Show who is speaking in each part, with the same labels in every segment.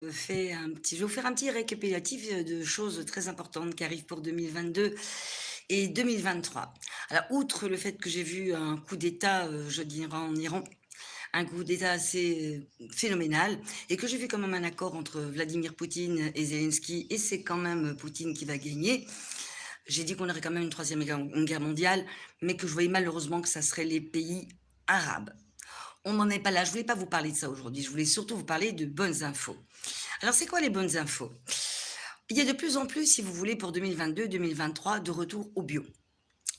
Speaker 1: Je vais vous faire un petit récapitulatif, de choses très importantes qui arrivent pour 2022 et 2023. Alors, outre le fait que j'ai vu un coup d'État, je dirais en Iran, un coup d'État assez, phénoménal et que j'ai vu quand même un accord entre Vladimir Poutine et Zelensky et c'est quand même, Poutine qui va gagner. J'ai dit qu'on aurait quand même une troisième guerre mondiale, mais que je voyais malheureusement que ça serait les pays arabes. On n'en est pas là, je voulais pas vous parler de ça aujourd'hui, je voulais surtout vous parler de bonnes infos. Alors, c'est quoi les bonnes infos? Il y a de plus en plus, si vous voulez, pour 2022-2023, de retour au bio.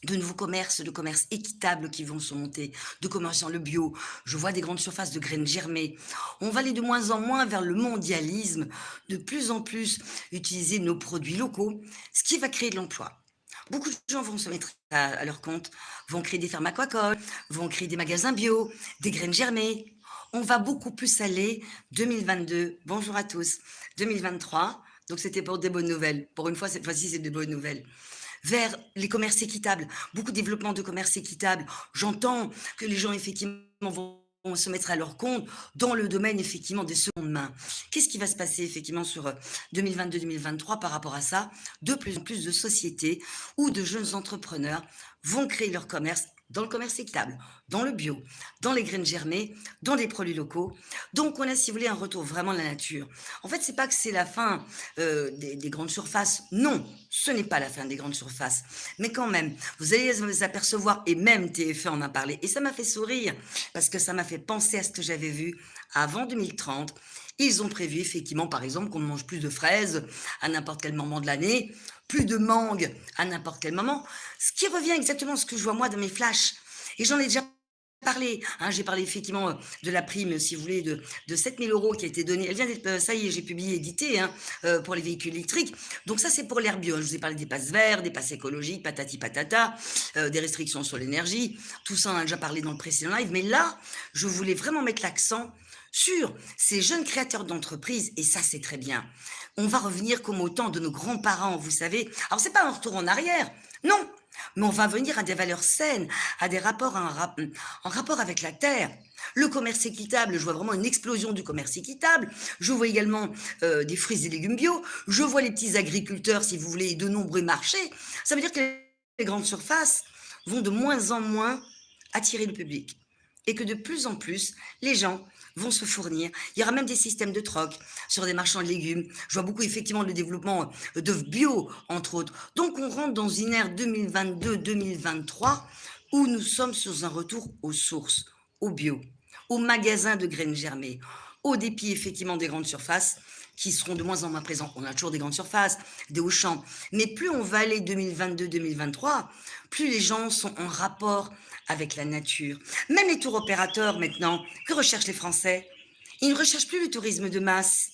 Speaker 1: De nouveaux commerces, de commerces équitables qui vont se monter, de commerçants le bio. Je vois des grandes surfaces de graines germées. On va aller de moins en moins vers le mondialisme, de plus en plus utiliser nos produits locaux, ce qui va créer de l'emploi. Beaucoup de gens vont se mettre à leur compte, vont créer des fermes aquacoles, vont créer des magasins bio, des graines germées. On va beaucoup plus aller 2022, bonjour à tous, 2023, donc c'était pour des bonnes nouvelles. Pour une fois, cette fois-ci, c'est de bonnes nouvelles vers les commerces équitables, beaucoup de développement de commerce équitable. J'entends que les gens, effectivement, vont se mettre à leur compte dans le domaine, effectivement, des secondes mains. Qu'est-ce qui va se passer, effectivement, sur 2022-2023 par rapport à ça? De plus en plus de sociétés ou de jeunes entrepreneurs vont créer leur commerce dans le commerce équitable, dans le bio, dans les graines germées, dans des produits locaux. Donc, on a, si vous voulez, un retour vraiment à la nature. En fait, c'est pas que c'est la fin des grandes surfaces. Non, ce n'est pas la fin des grandes surfaces. Mais quand même, vous allez vous apercevoir, et même TF1 en a parlé, et ça m'a fait sourire, parce que ça m'a fait penser à ce que j'avais vu avant 2030. Ils ont prévu, effectivement, par exemple, qu'on ne mange plus de fraises à n'importe quel moment de l'année, plus de mangue à n'importe quel moment, ce qui revient exactement à ce que je vois moi dans mes flashs. Et j'en ai déjà parlé, hein, j'ai parlé effectivement de la prime, si vous voulez, de 7 000 € qui a été donnée. Elle vient d'être, ça y est, j'ai publié, édité, hein, pour les véhicules électriques. Donc ça, c'est pour l'air bio. Je vous ai parlé des passes verts, des passes écologiques, patati patata, des restrictions sur l'énergie. Tout ça, on a déjà parlé dans le précédent live. Mais là, je voulais vraiment mettre l'accent sur ces jeunes créateurs d'entreprises, et ça, c'est très bien. On va revenir comme au temps de nos grands-parents, vous savez. Alors, c'est pas un retour en arrière, non, mais on va venir à des valeurs saines, à des rapports en rapport avec la terre. Le commerce équitable, je vois vraiment une explosion du commerce équitable. Je vois également des fruits et légumes bio. Je vois les petits agriculteurs, si vous voulez, de nombreux marchés. Ça veut dire que les grandes surfaces vont de moins en moins attirer le public. Et que de plus en plus, les gens vont se fournir. Il y aura même des systèmes de troc sur des marchands de légumes. Je vois beaucoup effectivement le développement d'œufs bio, entre autres. Donc on rentre dans une ère 2022-2023 où nous sommes sur un retour aux sources, au bio, aux magasins de graines germées, au dépit effectivement des grandes surfaces qui seront de moins en moins présents. On a toujours des grandes surfaces, des Auchan, mais plus on va aller 2022-2023, plus les gens sont en rapport avec la nature. Même les tours opérateurs maintenant, que recherchent les Français? Ils ne recherchent plus le tourisme de masse,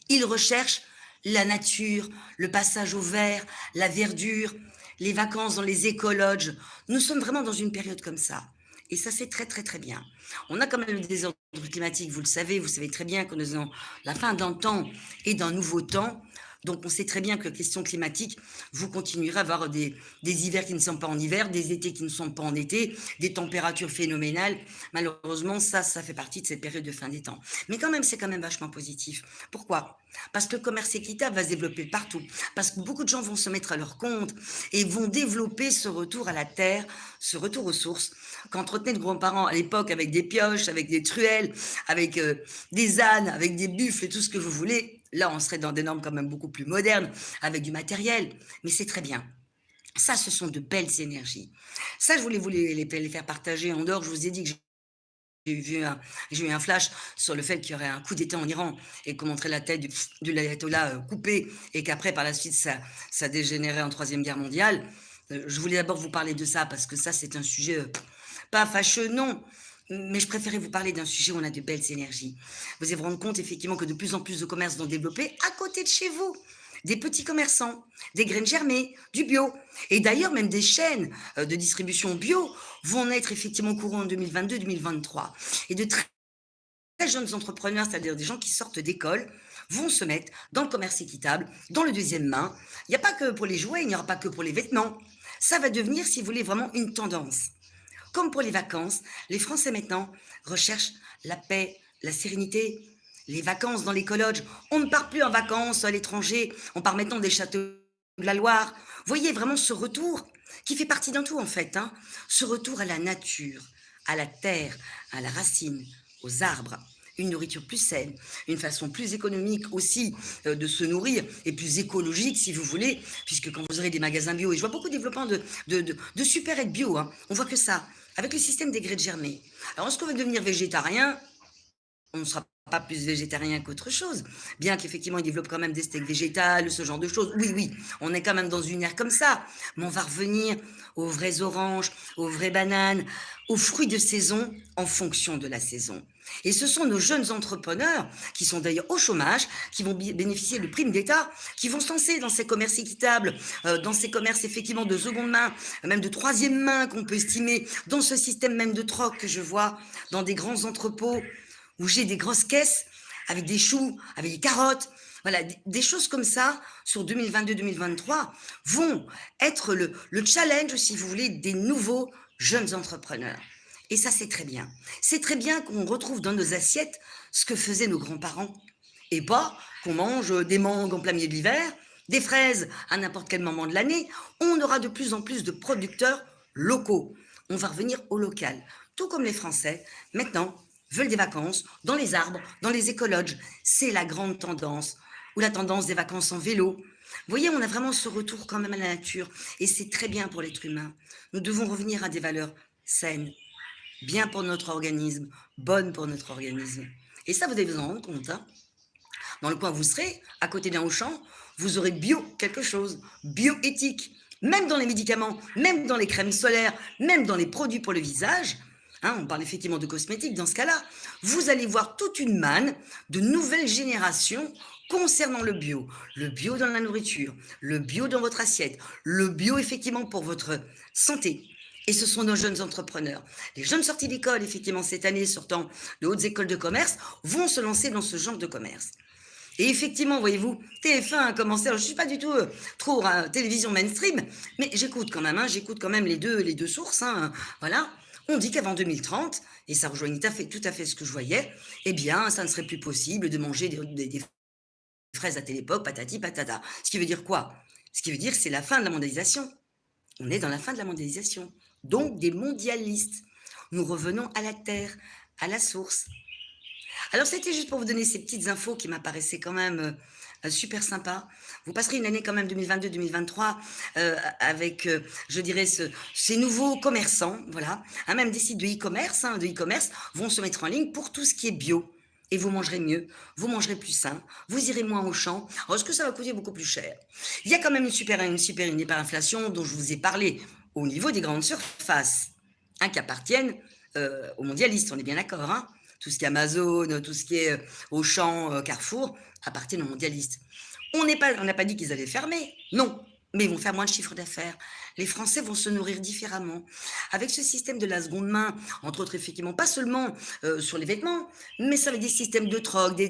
Speaker 1: ils recherchent la nature, le passage au vert, la verdure, les vacances dans les écologes. Nous sommes vraiment dans une période comme ça. Et ça, c'est très, très, très bien. On a quand même le désordre climatique, vous savez très bien que nous avons la fin d'un temps et d'un nouveau temps. Donc, on sait très bien que question climatique, vous continuerez à avoir des hivers qui ne sont pas en hiver, des étés qui ne sont pas en été, des températures phénoménales. Malheureusement, ça fait partie de cette période de fin des temps. Mais quand même, c'est quand même vachement positif. Pourquoi? Parce que le commerce équitable va se développer partout. Parce que beaucoup de gens vont se mettre à leur compte et vont développer ce retour à la terre, ce retour aux sources qu'entretenaient nos grands-parents à l'époque avec des pioches, avec des truelles, avec des ânes, avec des buffles et tout ce que vous voulez. Là, on serait dans des normes quand même beaucoup plus modernes, avec du matériel. Mais c'est très bien. Ça, ce sont de belles énergies. Ça, je voulais vous les faire partager en dehors. Je vous ai dit que j'ai eu un flash sur le fait qu'il y aurait un coup d'État en Iran et qu'on montrait la tête de l'ayatollah coupée et qu'après, par la suite, ça dégénérait en troisième guerre mondiale. Je voulais d'abord vous parler de ça parce que ça, c'est un sujet pas fâcheux, non. Mais je préférais vous parler d'un sujet où on a de belles énergies. Vous allez vous rendre compte effectivement que de plus en plus de commerces vont développer à côté de chez vous. Des petits commerçants, des graines germées, du bio. Et d'ailleurs, même des chaînes de distribution bio vont naître effectivement au courant en 2022-2023. Et de très jeunes entrepreneurs, c'est-à-dire des gens qui sortent d'école, vont se mettre dans le commerce équitable, dans le deuxième main. Il n'y a pas que pour les jouets, il n'y aura pas que pour les vêtements. Ça va devenir, si vous voulez, vraiment une tendance. Comme pour les vacances, les Français maintenant recherchent la paix, la sérénité. Les vacances dans les colloges, on ne part plus en vacances à l'étranger, on part maintenant des châteaux de la Loire. Voyez vraiment ce retour qui fait partie d'un tout en fait, hein. Ce retour à la nature, à la terre, à la racine, aux arbres. Une nourriture plus saine, une façon plus économique aussi de se nourrir et plus écologique si vous voulez, puisque quand vous aurez des magasins bio, et je vois beaucoup de développement de super aides bio, hein, on voit que ça, avec le système des grès de germer. Alors, est-ce qu'on va devenir végétarien? On ne sera pas plus végétarien qu'autre chose, bien qu'effectivement, ils développent quand même des steaks végétales, ce genre de choses. Oui, oui, on est quand même dans une ère comme ça, mais on va revenir aux vraies oranges, aux vraies bananes, aux fruits de saison en fonction de la saison. Et ce sont nos jeunes entrepreneurs, qui sont d'ailleurs au chômage, qui vont bénéficier de primes d'État, qui vont se lancer dans ces commerces équitables, dans ces commerces effectivement de seconde main, même de troisième main qu'on peut estimer, dans ce système même de troc que je vois dans des grands entrepôts, où j'ai des grosses caisses avec des choux, avec des carottes. Voilà, des choses comme ça sur 2022-2023 vont être le challenge, si vous voulez, des nouveaux jeunes entrepreneurs. Et ça, c'est très bien. C'est très bien qu'on retrouve dans nos assiettes ce que faisaient nos grands-parents. Et pas qu'on mange des mangues en plein milieu de l'hiver, des fraises à n'importe quel moment de l'année. On aura de plus en plus de producteurs locaux. On va revenir au local. Tout comme les Français, maintenant, veulent des vacances dans les arbres, dans les écologes. C'est la grande tendance, ou la tendance des vacances en vélo. Vous voyez, on a vraiment ce retour quand même à la nature, et c'est très bien pour l'être humain. Nous devons revenir à des valeurs saines, bien pour notre organisme, bonnes pour notre organisme. Et ça, vous devez vous en rendre compte, hein. Dans le coin où vous serez, à côté d'un Auchan, vous aurez bio quelque chose, bioéthique. Même dans les médicaments, même dans les crèmes solaires, même dans les produits pour le visage, hein, on parle effectivement de cosmétiques dans ce cas-là, vous allez voir toute une manne de nouvelles générations concernant le bio dans la nourriture, le bio dans votre assiette, le bio effectivement pour votre santé. Et ce sont nos jeunes entrepreneurs. Les jeunes sortis d'école, effectivement, cette année, sortant de hautes écoles de commerce, vont se lancer dans ce genre de commerce. Et effectivement, voyez-vous, TF1 a commencé, alors je ne suis pas du tout trop télévision mainstream, mais j'écoute quand même, hein, j'écoute quand même les deux sources, hein, voilà. On dit qu'avant 2030, et ça rejoignit tout à fait ce que je voyais, eh bien, ça ne serait plus possible de manger des fraises à telle époque, patati patata. Ce qui veut dire quoi? Ce qui veut dire que c'est la fin de la mondialisation. On est dans la fin de la mondialisation. Donc, des mondialistes. Nous revenons à la terre, à la source. Alors, c'était juste pour vous donner ces petites infos qui m'apparaissaient quand même super sympas. Vous passerez une année quand même 2022-2023 avec, je dirais, ces nouveaux commerçants, voilà. Hein, même des sites de e-commerce vont se mettre en ligne pour tout ce qui est bio. Et vous mangerez mieux, vous mangerez plus sain, vous irez moins au champ. Alors, est-ce que ça va coûter beaucoup plus cher? Il y a quand même une hyperinflation dont je vous ai parlé au niveau des grandes surfaces, hein, qui appartiennent aux mondialistes, on est bien d'accord, hein? Tout ce qui est Amazon, tout ce qui est Auchan, Carrefour, appartiennent aux mondialistes. On n'a pas dit qu'ils allaient fermer, non, mais ils vont faire moins de chiffre d'affaires. Les Français vont se nourrir différemment. Avec ce système de la seconde main, entre autres, effectivement, pas seulement sur les vêtements, mais ça va être des systèmes de troc,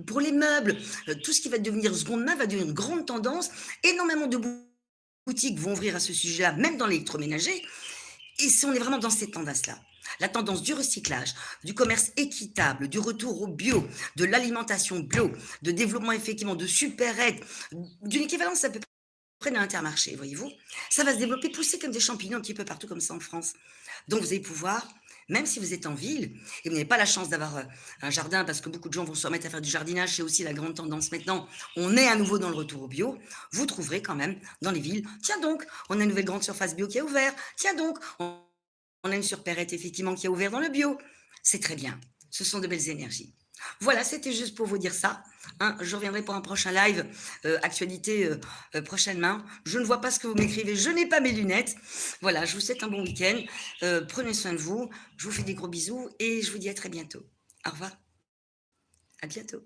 Speaker 1: pour les meubles, tout ce qui va devenir seconde main va devenir une grande tendance. Énormément de boutiques vont ouvrir à ce sujet-là, même dans l'électroménager. Et si on est vraiment dans cette tendance-là, la tendance du recyclage, du commerce équitable, du retour au bio, de l'alimentation bio, de développement effectivement de super aides, d'une équivalence à peu près d'un Intermarché, voyez-vous, ça va se développer, pousser comme des champignons un petit peu partout comme ça en France. Donc vous allez pouvoir, même si vous êtes en ville et vous n'avez pas la chance d'avoir un jardin, parce que beaucoup de gens vont se remettre à faire du jardinage, c'est aussi la grande tendance maintenant, on est à nouveau dans le retour au bio, vous trouverez quand même dans les villes, tiens donc, on a une nouvelle grande surface bio qui a ouvert, tiens donc, on a une surpérette effectivement qui a ouvert dans le bio. C'est très bien. Ce sont de belles énergies. Voilà, c'était juste pour vous dire ça. Hein, je reviendrai pour un prochain live, actualité prochainement. Je ne vois pas ce que vous m'écrivez, je n'ai pas mes lunettes. Voilà, je vous souhaite un bon week-end. Prenez soin de vous. Je vous fais des gros bisous et je vous dis à très bientôt. Au revoir. À bientôt.